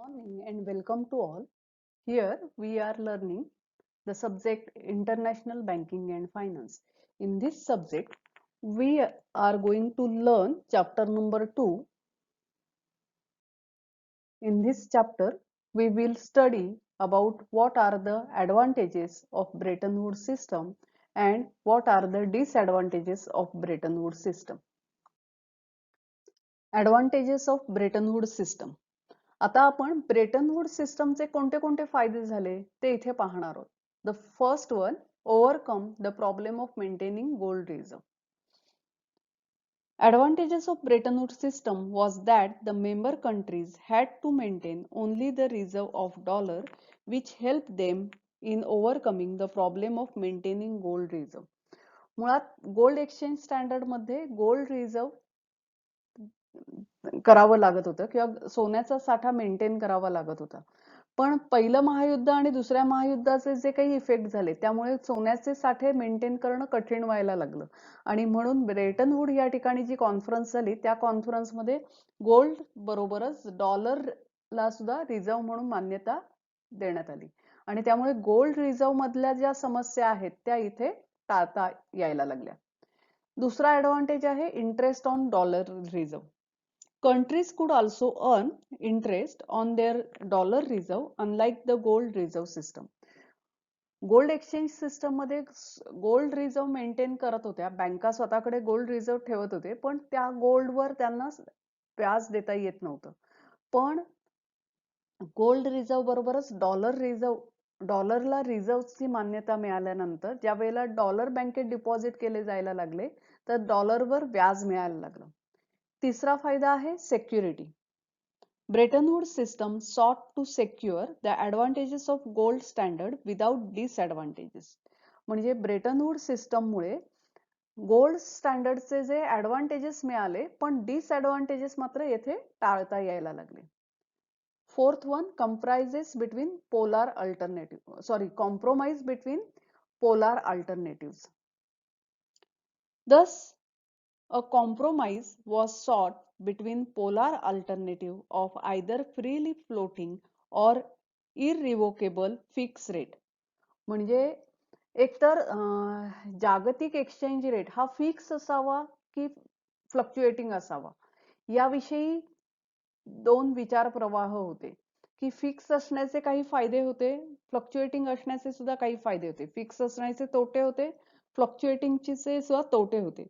Morning and welcome to all. Here we are learning the subject International Banking and Finance. In this subject, we are going to learn chapter number 2. In this chapter, we will study about what are the advantages of Bretton Woods system and what are the disadvantages of Bretton Woods system. Advantages of Bretton Woods system. आता आपण Brayton woods सिस्टमचे कोणते कोणते फायदे झाले ते इथे पाहणार आहोत. The first one, overcome the problem of maintaining gold reserve. Advantages of Bretton Woods system was that the member countries had to maintain only the reserve of dollar, which helped them in overcoming the problem of maintaining gold reserve. मुळात gold exchange standard मध्ये gold reserve करावं लागत होतं किंवा सोन्याचा साठा maintain करावा लागत होता. पण पहिलं महायुद्ध आणि दुसऱ्या महायुद्धाचे जे काही इफेक्ट झाले त्यामुळे सोन्याचे साठे मेंटेन करणं कठीण व्हायला लागलं आणि म्हणून ब्रेटन वूड या ठिकाणी जी कॉन्फरन्स झाली त्या कॉन्फरन्समध्ये गोल्ड बरोबरच डॉलरला सुद्धा रिझर्व म्हणून मान्यता देण्यात आली आणि त्यामुळे गोल्ड रिझर्व मधल्या ज्या समस्या आहेत त्या इथे टाळता यायला लागल्या. दुसरा ऍडव्हान्टेज आहे interest on dollar reserve. Countries could also earn interest on their dollar reserve unlike the gold reserve system. Gold exchange system मध्ये गोल्ड रिझर्व मेंटेन करत होत्या, बँका स्वतःकडे गोल्ड रिझर्व ठेवत होते, पण त्या गोल्डवर त्यांना व्याज देता येत नव्हतं. पण गोल्ड रिझर्व बरोबरच डॉलरला रिझर्वची मान्यता मिळाल्यानंतर ज्या वेळेला डॉलर बँकेत डिपॉझिट केले जायला लागले तर डॉलरवर व्याज मिळायला लागलं. तिसरा फायदा आहे security. Bretton Woods system sought to secure the advantages of gold standard without disadvantages. म्हणजे ब्रेटन वूड्स सिस्टममुळे गोल्ड स्टँडर्डचे जे ऍडव्हान्टेजेस मिळाले पण डिसएडव्हान्टेजेस मात्र येथे टाळता यायला लागले. Fourth one, compromise between polar alternatives. Thus, a compromise was sought between polar alternative of either freely floating or irrevocable fixed rate. म्हणजे एकतर जागतिक एक्सचेंज रेट हा फिक्स असावा की फ्लक्च्युएटिंग असावा याविषयी दोन विचार प्रवाह होते की फिक्स असण्याचे काही फायदे होते, फ्लक्च्युएटिंग असण्याचे सुद्धा काही फायदे होते. फिक्स असण्याचे तोटे होते, फ्लक्च्युएटिंगचे सुद्धा तोटे होते.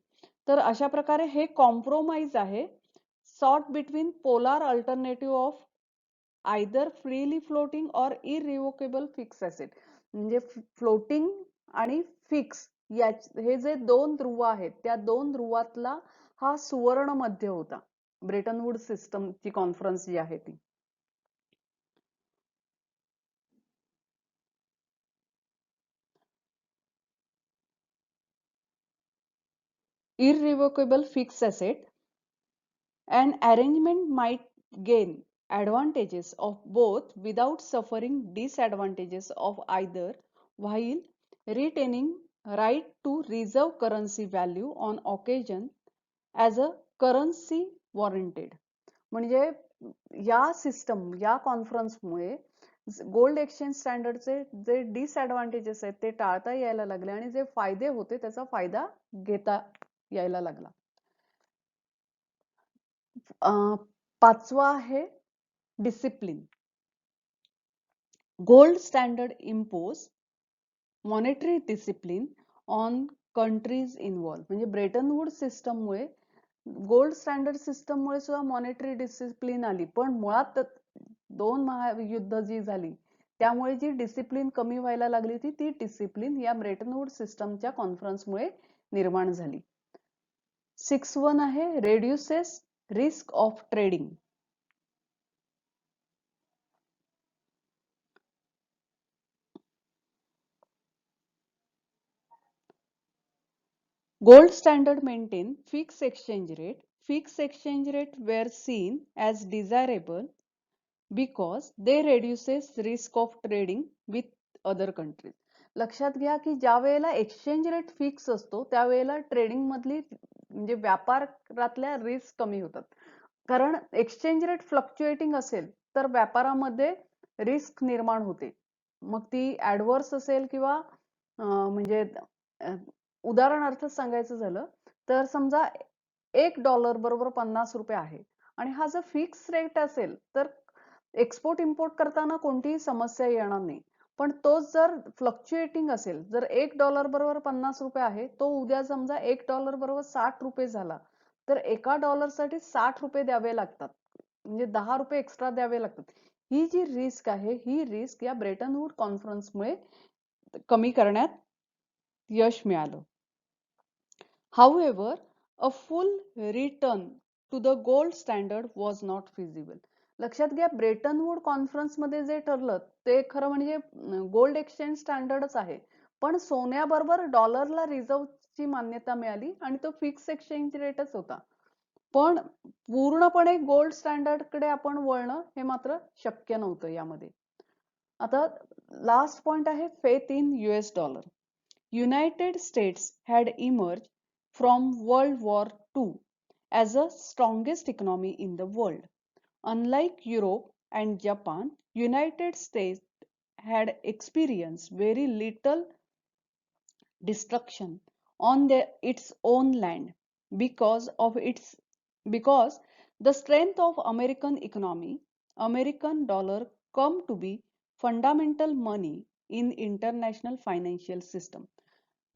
तर अशा प्रकारे हे कॉम्प्रोमाइज आहे, sort between polar alternative of either freely floating और इरिवोकेबल फिक्स ऍसेट. म्हणजे फ्लोटिंग आणि फिक्स हे जे दोन ध्रुव आहेत त्या दोन ध्रुवातला हा सुवर्ण मध्य होता ब्रेटन वूड्स सिस्टमची कॉन्फरन्स जी आहे ती. irrevocable fixed asset, an arrangement might gain advantages of both without suffering disadvantages of either while retaining right to reserve currency value on occasion as a currency warranted. म्हणजे या system या कॉन्फरन्समुळे gold exchange स्टँडर्डचे जे disadvantages आहेत ते टाळता यायला लागले आणि जे फायदे होते त्याचा फायदा घेता यायला लागला. पाचवा आहे discipline. Gold standard impose monetary discipline on countries involve. म्हणजे ब्रेटन वूड्स सिस्टममुळे गोल्ड स्टँडर्ड सिस्टममुळे सुद्धा मॉनेटरी डिसिप्लिन आली, पण मुळात दोन महायुद्ध जी झाली त्यामुळे जी डिसिप्लिन कमी व्हायला लागली होती ती डिसिप्लिन या ब्रेटन वूड्स सिस्टमच्या कॉन्फरन्समुळे निर्माण झाली. 6 वन आहे reduces risk of trading. Gold standard maintain fixed exchange rate. Fixed exchange rate were seen as desirable because they reduces risk of trading with other countries. लक्षात घ्या की ज्या वेळेला एक्सचेंज रेट फिक्स असतो त्यावेळेला ट्रेडिंग मधली म्हणजे व्यापारातल्या रिस्क कमी होतात. कारण एक्सचेंज रेट फ्लक्च्युएटिंग असेल तर व्यापारामध्ये रिस्क निर्माण होते. मग ती ऍडव्हर्स असेल किंवा म्हणजे उदाहरणार्थ सांगायचं झालं तर समजा $1 बरोबर 50 रुपये आहे आणि हा जर फिक्स रेट असेल तर एक्सपोर्ट इम्पोर्ट करताना कोणतीही समस्या येणार नाही. पण तोच जर फ्लक्च्युएटिंग असेल, जर $1 बरोबर 50 रुपये आहे, तो उद्या समजा $1 बरोबर 60 रुपये झाला, तर एका डॉलरसाठी 60 रुपये द्यावे लागतात. म्हणजे 10 रुपये एक्स्ट्रा द्यावे लागतात. ही जी रिस्क आहे, ही रिस्क या ब्रेटन वूड कॉन्फरन्समुळे कमी करण्यात यश मिळालं. However, a full return to the gold standard was not feasible. लक्षात घ्या, ब्रेटन वूड कॉन्फरन्स मध्ये जे ठरलं ते खरं म्हणजे गोल्ड एक्सचेंज स्टँडर्डच आहे, पण सोन्याबरोबर डॉलरला रिझर्व्हची मान्यता मिळाली आणि तो फिक्स एक्सचेंज रेटच होता. पण पूर्णपणे गोल्ड स्टँडर्डकडे आपण वळणं हे मात्र शक्य नव्हतं यामध्ये. आता लास्ट पॉइंट आहे faith in US dollar. United States had emerged from World War II as the strongest economy in the world. Unlike Europe and Japan, United States had experienced very little destruction on its own land because the strength of American economy, American dollar come to be fundamental money in international financial system.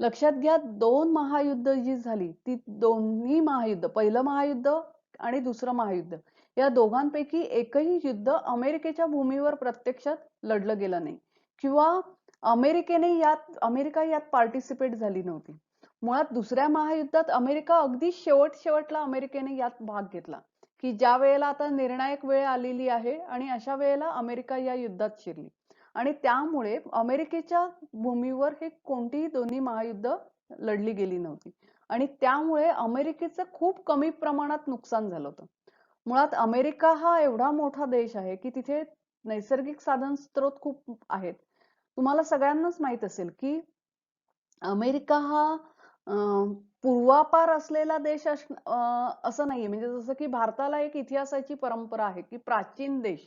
लक्षात घ्या, 2 महायुद्ध जी झाली ती दोन्ही महायुद्ध, पहिलं महायुद्ध आणि दुसरं महायुद्ध, या दोघांपैकी एकही युद्ध अमेरिकेच्या भूमीवर प्रत्यक्षात लढलं गेलं नाही किंवा अमेरिका यात पार्टिसिपेट झाली नव्हती. मुळात दुसऱ्या महायुद्धात अमेरिका अगदी शेवटला अमेरिकेने यात भाग घेतला की ज्या वेळेला आता निर्णायक वेळ आलेली आहे आणि अशा वेळेला अमेरिका या युद्धात शिरली आणि त्यामुळे अमेरिकेच्या भूमीवर हे कोणतीही दोन्ही महायुद्ध लढली गेली नव्हती आणि त्यामुळे अमेरिकेचं खूप कमी प्रमाणात नुकसान झालं होतं. मुळात अमेरिका हा एवढा मोठा देश आहे की तिथे नैसर्गिक साधन स्रोत खूप आहेत. तुम्हाला सगळ्यांनाच माहित असेल की अमेरिका हा पूर्वापार असलेला देश असं नाहीये. म्हणजे जसं की भारताला एक इतिहासाची परंपरा आहे की प्राचीन देश,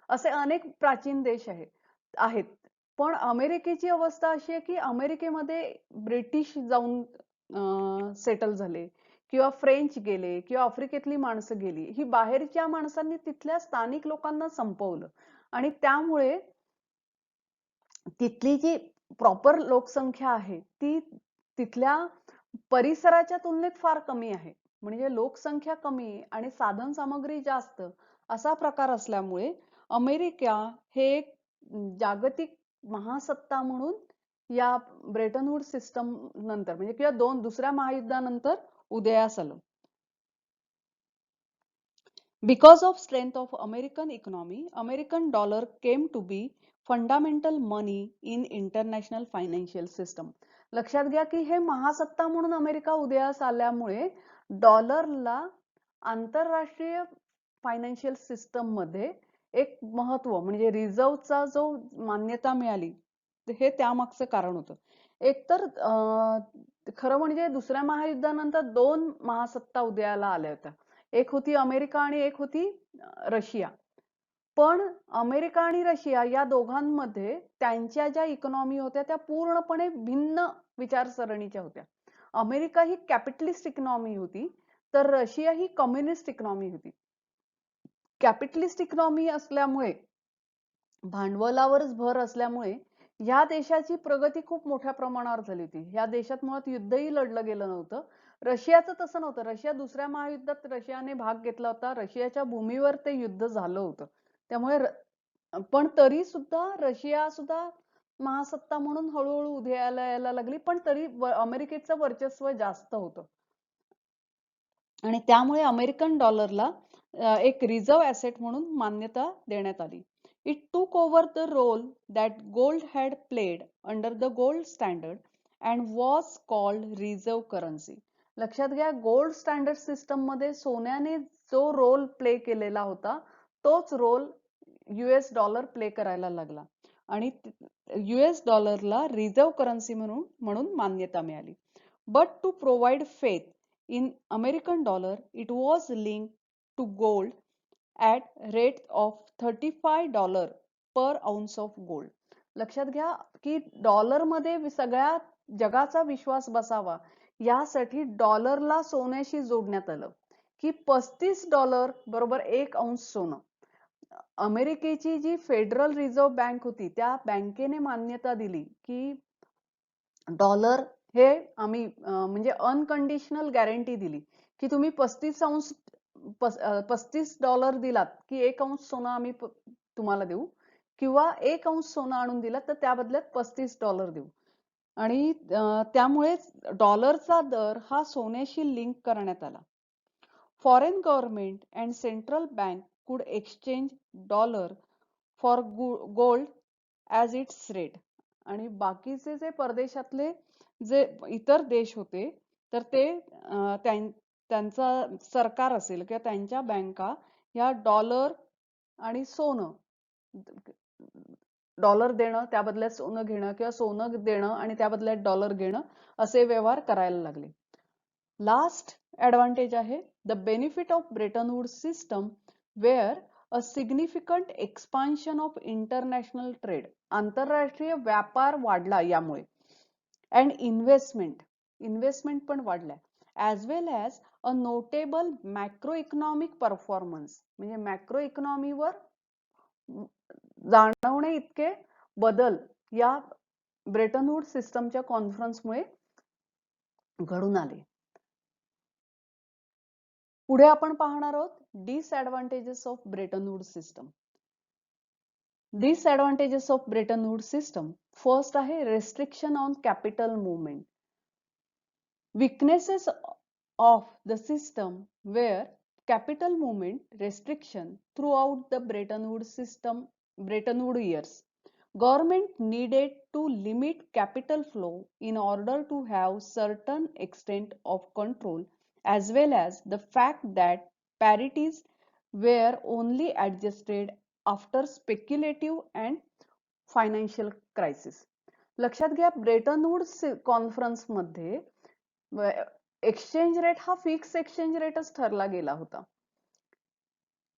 असे अनेक प्राचीन देश आहेत. पण अमेरिकेची अवस्था अशी आहे की अमेरिकेमध्ये ब्रिटिश जाऊन सेटल झाले किंवा फ्रेंच गेले किंवा आफ्रिकेतली माणसं गेली. ही बाहेरच्या माणसांनी तिथल्या स्थानिक लोकांना संपवलं आणि त्यामुळे तिथली जी प्रॉपर लोकसंख्या आहे ती तिथल्या परिसराच्या तुलनेत फार कमी आहे. म्हणजे लोकसंख्या कमी आणि साधन सामग्री जास्त असा प्रकार असल्यामुळे अमेरिका हे एक जागतिक महासत्ता म्हणून या ब्रेटन वूड सिस्टम नंतर म्हणजे किंवा दुसऱ्या महायुद्धानंतर उदयास आलं. Because of strength of American economy, American dollar came to be fundamental money in international financial system. लक्षात घ्या की हे महासत्ता म्हणून अमेरिका उदयास आल्यामुळे डॉलरला आंतरराष्ट्रीय फायनान्शियल सिस्टम मध्ये एक महत्व म्हणजे रिझर्व्हचा जो मान्यता मिळाली हे त्यामागचं कारण होतं. एकतर खरं म्हणजे दुसऱ्या महायुद्धानंतर 2 महासत्ता उदयाला आल्या होत्या. एक होती अमेरिका आणि एक होती रशिया. पण अमेरिका आणि रशिया या दोघांमध्ये त्यांच्या ज्या इकॉनॉमी होत्या त्या पूर्णपणे भिन्न विचारसरणीच्या होत्या. अमेरिका ही कॅपिटलिस्ट इकॉनॉमी होती तर रशिया ही कम्युनिस्ट इकॉनॉमी होती. कॅपिटलिस्ट इकॉनॉमी असल्यामुळे भांडवलावरच भर असल्यामुळे या देशाची प्रगती खूप मोठ्या प्रमाणावर झाली होती. या देशात मुळात युद्धही लढलं गेलं नव्हतं. रशियाचं तसं नव्हतं. रशिया दुसऱ्या महायुद्धात रशियाने भाग घेतला होता. रशियाच्या भूमीवर ते युद्ध झालं होतं. त्यामुळे पण तरी सुद्धा रशिया सुद्धा महासत्ता म्हणून हळूहळू उदयाला यायला लागली, पण तरी अमेरिकेचं वर्चस्व जास्त होतं आणि त्यामुळे अमेरिकन डॉलरला एक रिझर्व्ह ॲसेट म्हणून मान्यता देण्यात आली. It took over the role that gold had played under the gold standard and was called reserve currency. लक्षात घ्या, गोल्ड स्टँडर्ड सिस्टम मध्ये सोन्याने जो रोल प्ले केलेला होता तोच रोल US डॉलर प्ले करायला लागला आणि US डॉलरला रिझर्व्ह करन्सी म्हणून मान्यता मिळाली. But to provide faith in American dollar, it was linked to gold at rate of $35 per ounce of gold. लक्षात घ्या की डॉलरमध्ये सगळ्या जगाचा विश्वास बसावा यासाठी डॉलरला सोन्याशी जोडण्यात आलं की $35 बरोबर 1 औंस सोनं. अमेरिकेची जी फेडरल रिझर्व्ह बँक होती त्या बँकेने मान्यता दिली की डॉलर हे आम्ही म्हणजे अनकंडिशनल गॅरंटी दिली की तुम्ही $35 दिलात की 1 औंस सोनं आम्ही तुम्हाला देऊ किंवा 1 औंस सोनं आणून दिलात तर त्या बदल्यात $35 देऊ. आणि त्यामुळेच डॉलरचा दर हा सोन्याशी लिंक करण्यात आला. Foreign government and central bank could exchange dollar for gold as its rate. आणि बाकीचे जे परदेशातले जे इतर देश होते तर ते त्यांचा सरकार असेल किंवा त्यांच्या बँका ह्या डॉलर आणि सोनं डॉलर देणं त्या बदल्यात सोनं घेणं किंवा सोनं देणं आणि त्या बदल्यात डॉलर घेणं असे व्यवहार करायला लागले. लास्ट ॲडव्हान्टेज आहे the benefit of Bretton Woods system where a significant expansion of international trade. आंतरराष्ट्रीय व्यापार वाढला यामुळे अँड इन्व्हेस्टमेंट पण वाढल्या as well as a notable macro economic performance. म्हणजे मॅक्रो इकॉनॉमीवर जाणवणे इतके बदल या ब्रेटन वूड्स सिस्टमच्या कॉन्फरन्समुळे घडून आले. पुढे आपण पाहणार आहोत disadvantages of Bretton Woods system. Disadvantages of Bretton Woods system. First आहे restriction on capital movement. Weaknesses of the system were capital movement restriction throughout the Bretton Woods years. Government needed to limit capital flow in order to have certain extent of control, as well as the fact that parities were only adjusted after speculative and financial crisis. लक्षात घ्या Brayton woods conference मध्ये exchange rate हा fix exchange रेटच ठरला गेला होता.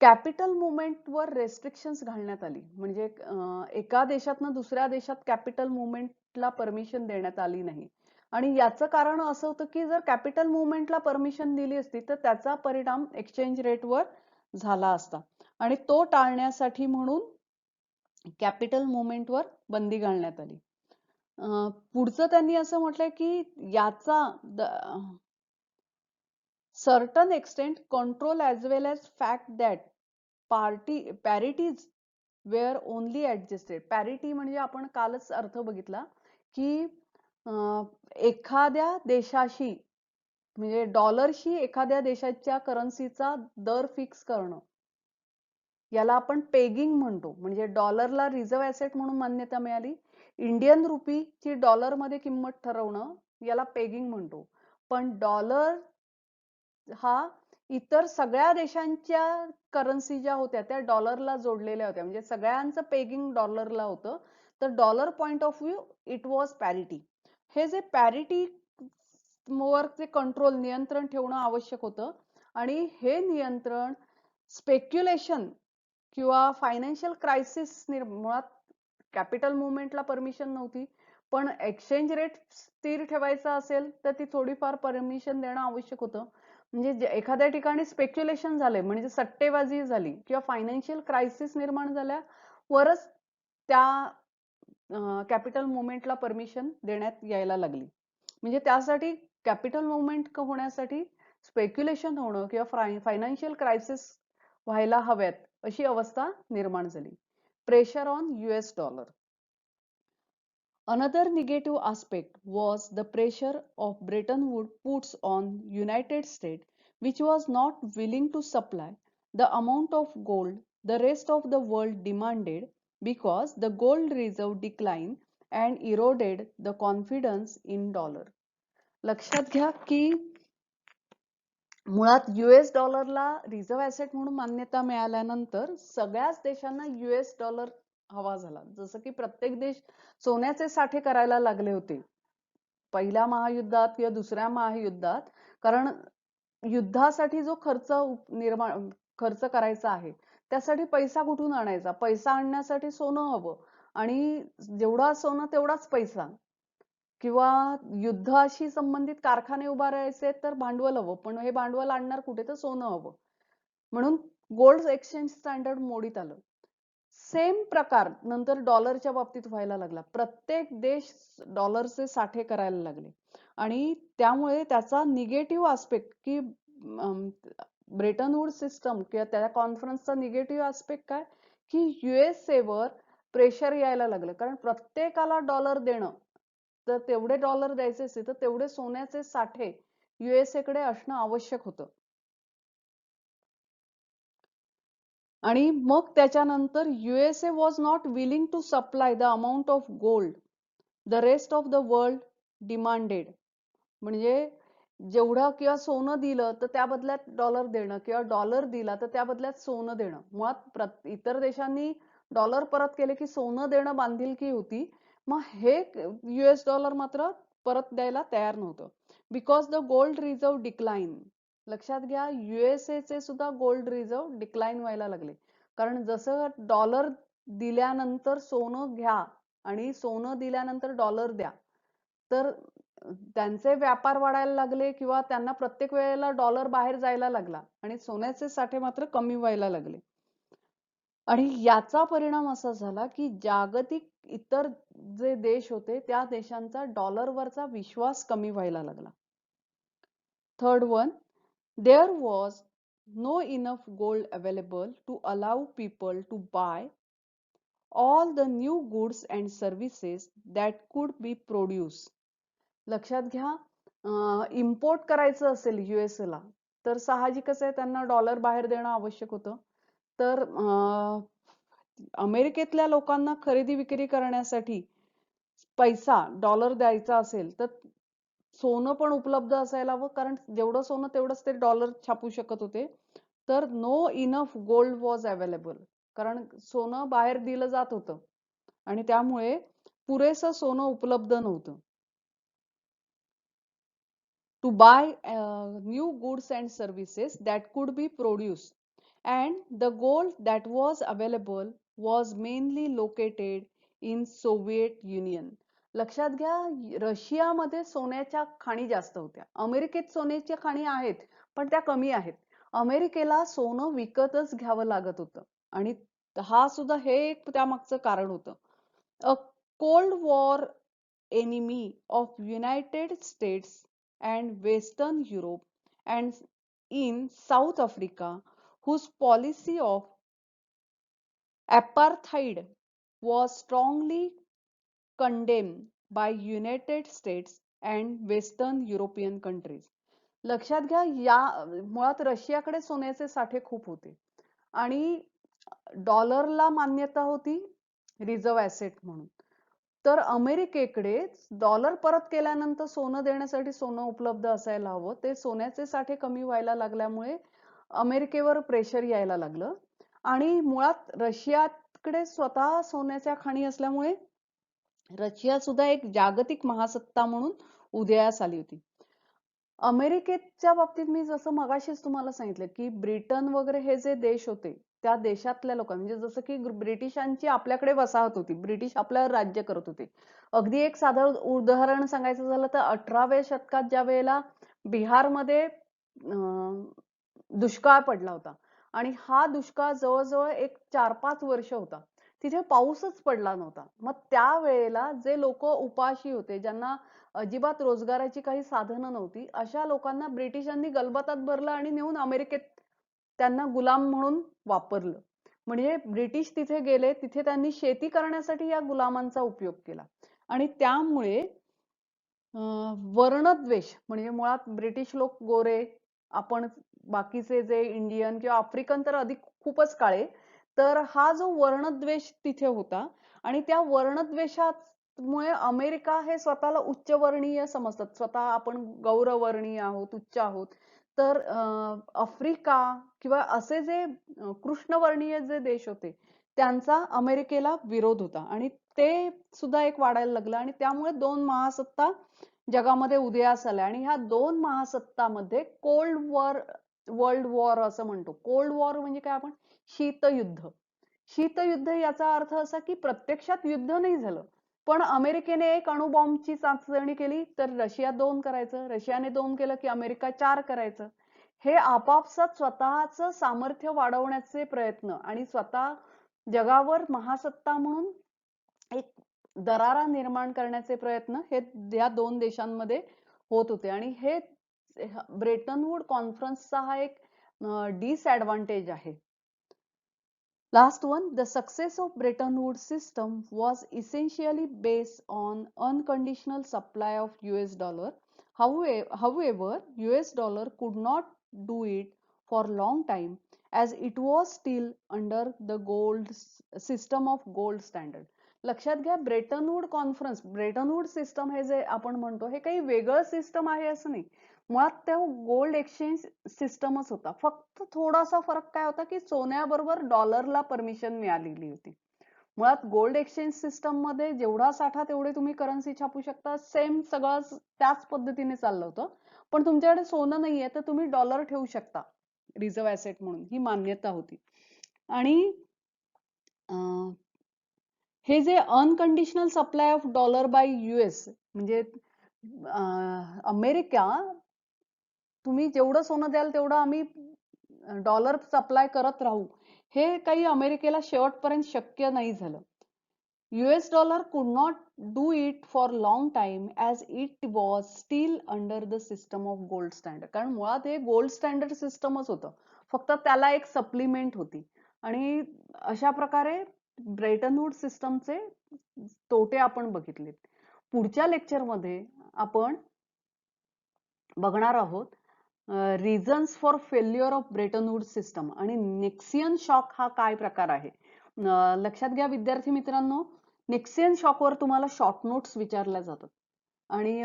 Capital मुवमेंटवर restrictions घालण्यात आली. म्हणजे एका देशातनं दुसऱ्या देशात कॅपिटल मुवमेंटला परमिशन देण्यात आली नाही. आणि याचं कारण असं होतं की जर कॅपिटल मुवमेंटला परमिशन दिली असती तर त्याचा परिणाम एक्सचेंज रेटवर झाला असता. आणि तो टाळण्यासाठी म्हणून कॅपिटल मुवमेंटवर बंदी घालण्यात आली. पुढचं त्यांनी असं म्हटलंय की याचा certain extent control as well as fact that parities were only adjusted. parity म्हणजे आपण कालच अर्थ बघितला की एखाद्या देशाशी म्हणजे डॉलरशी एखाद्या देशाच्या करन्सीचा दर फिक्स करणं याला आपण पेगिंग म्हणतो. म्हणजे डॉलरला रिझर्व्ह ॲसेट म्हणून मान्यता मिळाली. इंडियन रुपीची डॉलरमध्ये किंमत ठरवणं याला पेगिंग म्हणतो. पण डॉलर हा इतर सगळ्या देशांच्या करन्सी ज्या होत्या त्या डॉलरला जोडलेल्या होत्या. म्हणजे सगळ्यांचं पेगिंग डॉलरला होतं. तर dollar point of view it was parity. हे जे पॅरिटी वर जे कंट्रोल नियंत्रण ठेवणं आवश्यक होतं आणि हे नियंत्रण स्पेक्युलेशन किंवा फायनान्शियल क्रायसिस मुळात कॅपिटल मुवमेंटला परमिशन नव्हती. पण एक्सचेंज रेट स्थिर ठेवायचा असेल तर ती थोडीफार परमिशन देणं आवश्यक होतं. म्हणजे एखाद्या ठिकाणी स्पेक्युलेशन झाले म्हणजे सट्टेबाजी झाली किंवा फायनान्शियल क्रायसिस निर्माण झाल्यावरच त्या कॅपिटल मुवमेंटला परमिशन देण्यात यायला लागली. म्हणजे त्यासाठी कॅपिटल मुवमेंट होण्यासाठी स्पेक्युलेशन होणं किंवा फायनान्शियल क्रायसिस व्हायला हव्यात अशी अवस्था निर्माण झाली. Pressure on US dollar. Another negative aspect was the pressure of Bretton Woods puts on United States, which was not willing to supply the amount of gold the rest of the world demanded because the gold reserve declined and eroded the confidence in dollar. लक्षात घ्या की मुळात US डॉलरला reserve asset म्हणून मान्यता मिळाल्यानंतर सगळ्याच देशांना US dollar हवा झाला. जसं की प्रत्येक देश सोन्याचे साठे करायला लागले होते पहिल्या महायुद्धात किंवा दुसऱ्या महायुद्धात. कारण युद्धासाठी जो खर्च करायचा आहे त्यासाठी पैसा कुठून आणायचा? पैसा आणण्यासाठी सोनं हवं आणि जेवढा सोनं तेवढाच पैसा. किंवा युद्धाशी संबंधित कारखाने उभारायचे तर भांडवल हवं, पण हे भांडवल आणणार कुठे? तर सोनं हवं. म्हणून गोल्ड एक्सचेंज स्टँडर्ड मोडीत आलं. सेम प्रकार नंतर डॉलरच्या बाबतीत व्हायला लागला. प्रत्येक देश डॉलरचे साठे करायला लागले आणि त्यामुळे त्याचा निगेटिव्ह आस्पेक्ट की ब्रेटन वूड सिस्टम किंवा त्या कॉन्फरन्सचा निगेटिव्ह आस्पेक्ट काय की USA वर प्रेशर यायला लागलं, कारण प्रत्येकाला डॉलर देणं, तर तेवढे डॉलर द्यायचे असते तर तेवढे सोन्याचे साठे USA कडे असणं आवश्यक होतं. आणि मग त्याच्यानंतर USA was not willing to supply the amount of gold the rest of the world demanded. म्हणजे जेवढं किंवा सोनं दिलं तर त्या बदल्यात डॉलर देणं किंवा डॉलर दिला तर त्या बदल्यात सोनं देणं. मुळात इतर देशांनी डॉलर परत केले की सोनं देणं बांधिलकी होती. मग हे US डॉलर मात्र परत द्यायला तयार नव्हतं. Because the gold reserve decline. लक्षात घ्या, USA चे सुद्धा गोल्ड रिझर्व्ह डिक्लाइन व्हायला लागले, कारण जसं डॉलर दिल्यानंतर सोनं घ्या आणि सोनं दिल्यानंतर डॉलर द्या, तर त्यांचे व्यापार वाढायला लागले किंवा त्यांना प्रत्येक वेळेला डॉलर बाहेर जायला लागला आणि सोन्याचे साठे मात्र कमी व्हायला लागले. आणि याचा परिणाम असा झाला की जागतिक इतर जे देश होते त्या देशांचा डॉलरवरचा विश्वास कमी व्हायला लागला. Third one, there was no enough gold available to allow people to buy all the new goods and services that could be produced. लक्षात घ्या, इम्पोर्ट करायचं असेल USA ला तर साहजिकच आहे त्यांना डॉलर बाहेर देणं आवश्यक होतं. तर अमेरिकेतल्या लोकांना खरेदी विक्री करण्यासाठी पैसा डॉलर द्यायचा असेल तर सोनं पण उपलब्ध असायला हवं, कारण जेवढं सोनं तेवढंच ते डॉलर छापू शकत होते. तर no enough gold was available, कारण सोनं बाहेर दिलं जात होतं आणि त्यामुळे पुरेसं सोनं उपलब्ध नव्हतं. to buy new goods and services that could be produced, and the gold that was available was mainly located in Soviet Union. लक्षात घ्या, रशियामध्ये सोन्याच्या खाणी जास्त होत्या. अमेरिकेत सोन्याच्या खाणी आहेत पण त्या कमी आहेत. अमेरिकेला सोनं विकतच घ्यावं लागत होतं आणि हा सुद्धा हे एक त्यामागचं कारण होतं. A cold war enemy of United States and Western Europe and in South Africa, whose policy of apartheid was strongly condemned by United States and Western European countries. लक्षात घ्या, या मुळात रशियाकडे सोन्याचे साठे खूप होते आणि डॉलरला मान्यता होती रिझर्व्ह ॲसेट म्हणून. तर अमेरिकेकडे डॉलर परत केल्यानंतर सोनं देण्यासाठी सोनं उपलब्ध असायला हवं. ते सोन्याचे साठे कमी व्हायला लागल्यामुळे अमेरिकेवर प्रेशर यायला लागलं आणि मुळात रशियाकडे स्वतः सोन्याच्या खाणी असल्यामुळे रशिया सुद्धा एक जागतिक महासत्ता म्हणून उदयास आली होती. अमेरिकेच्या बाबतीत मी जसं मगाशीच तुम्हाला सांगितलं की ब्रिटन वगैरे हे जे देश होते त्या देशातल्या लोकांना, म्हणजे जसं की ब्रिटिशांची आपल्याकडे वसाहत होती, ब्रिटिश आपल्यावर राज्य करत होते. अगदी एक साधं उदाहरण सांगायचं झालं तर 18व्या शतकात ज्या वेळेला बिहारमध्ये दुष्काळ पडला होता आणि हा दुष्काळ जवळजवळ एक 4-5 वर्ष होता, तिथे पाऊसच पडला नव्हता. मग त्यावेळेला जे लोक उपाशी होते, ज्यांना अजिबात रोजगाराची काही साधनं नव्हती, अशा लोकांना ब्रिटिशांनी गलबतात भरलं आणि नेऊन अमेरिकेत त्यांना गुलाम म्हणून वापरलं. म्हणजे ब्रिटिश तिथे गेले, तिथे त्यांनी शेती करण्यासाठी या गुलामांचा उपयोग केला आणि त्यामुळे वर्णद्वेष, म्हणजे मुळात ब्रिटिश लोक गोरे, आपण बाकीचे जे इंडियन किंवा आफ्रिकन तर अधिक खूपच काळे, तर हा जो वर्णद्वेष तिथे होता आणि त्या वर्णद्वेषामुळे अमेरिका हे स्वतःला उच्चवर्णीय समजतात, स्वतः आपण गौरवर्णीय आहोत, उच्च आहोत. तर आफ्रिका किंवा असे जे कृष्णवर्णीय जे देश होते त्यांचा अमेरिकेला विरोध होता आणि ते सुद्धा एक वाढायला लागलं आणि त्यामुळे दोन महासत्ता जगामध्ये उदयास आल्या आणि ह्या दोन महासत्तामध्ये कोल्ड वॉर वर्ल्ड वॉर असं म्हणतो. कोल्ड वॉर म्हणजे काय आपण शीतयुद्ध. शीतयुद्ध याचा अर्थ असा की प्रत्यक्षात युद्ध नाही झालं, पण अमेरिकेने एक अणुबॉम्बची चाचणी केली तर रशिया 2 करायचं, रशियाने 2 केलं की अमेरिका 4 करायचं. हे आपापसात स्वतःचं सामर्थ्य वाढवण्याचे प्रयत्न आणि स्वतः जगावर महासत्ता म्हणून एक दरारा निर्माण करण्याचे प्रयत्न हे या 2 देशांमध्ये होत होते आणि हे ब्रेटन वूड कॉन्फरन्सचा हा एक डिसएडवांटेज आहे. Last one, the success of Bretton Woods system was essentially based on unconditional supply of US dollar. However, US dollar could not do it for long time as it was still under the gold system of gold standard. लक्षात घ्या, Bretton Wood conference, Bretton Wood system हे जे आपण म्हणतो हे काही वेगळं system आहे असं नाही. मुळात त्या गोल्ड एक्सचेंज सिस्टमच होता. फक्त थोडासा फरक काय होता की सोन्याबरोबर डॉलरला परमिशन मिळालेली होती. मुळात गोल्ड एक्सचेंज सिस्टम मध्ये जेवढा साठा तेवढे तुम्ही करन्सी छापू शकता, सेम सगळं त्याच पद्धतीने चाललं होतं. पण तुमच्याकडे सोनं नाहीये तर तुम्ही डॉलर ठेवू शकता रिझर्व्ह ऍसेट म्हणून, ही मान्यता होती. आणि हे जे unconditional supply of dollar by US म्हणजे अमेरिका, तुम्ही जेवढं सोनं द्याल तेवढं आम्ही डॉलर सप्लाय करत राहू, हे काही अमेरिकेला शेवटपर्यंत शक्य नाही झालं. US dollar could not do it for long time as it was still under the system of gold standard. कारण मुळात हे गोल्ड स्टँडर्ड सिस्टमच होतं, फक्त त्याला एक सप्लिमेंट होती. आणि अशा प्रकारे ब्रेटन वूड सिस्टमचे तोटे आपण बघितले. पुढच्या लेक्चरमध्ये आपण बघणार आहोत reasons for failure of Bretton Wood system आणि नेक्सियन शॉक हा काय प्रकार आहे. लक्षात घ्या विद्यार्थी मित्रांनो, नेक्सियन शॉकवर तुम्हाला शॉर्ट नोट्स विचारल्या जातात आणि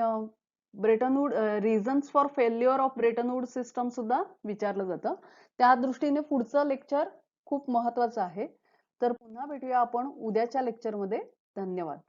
Bretton Wood reasons for failure of Bretton Wood system सुद्धा विचारलं जातं. त्या दृष्टीने पुढचं लेक्चर खूप महत्वाचं आहे. तर पुन्हा भेटूया आपण उद्याच्या लेक्चरमध्ये. धन्यवाद.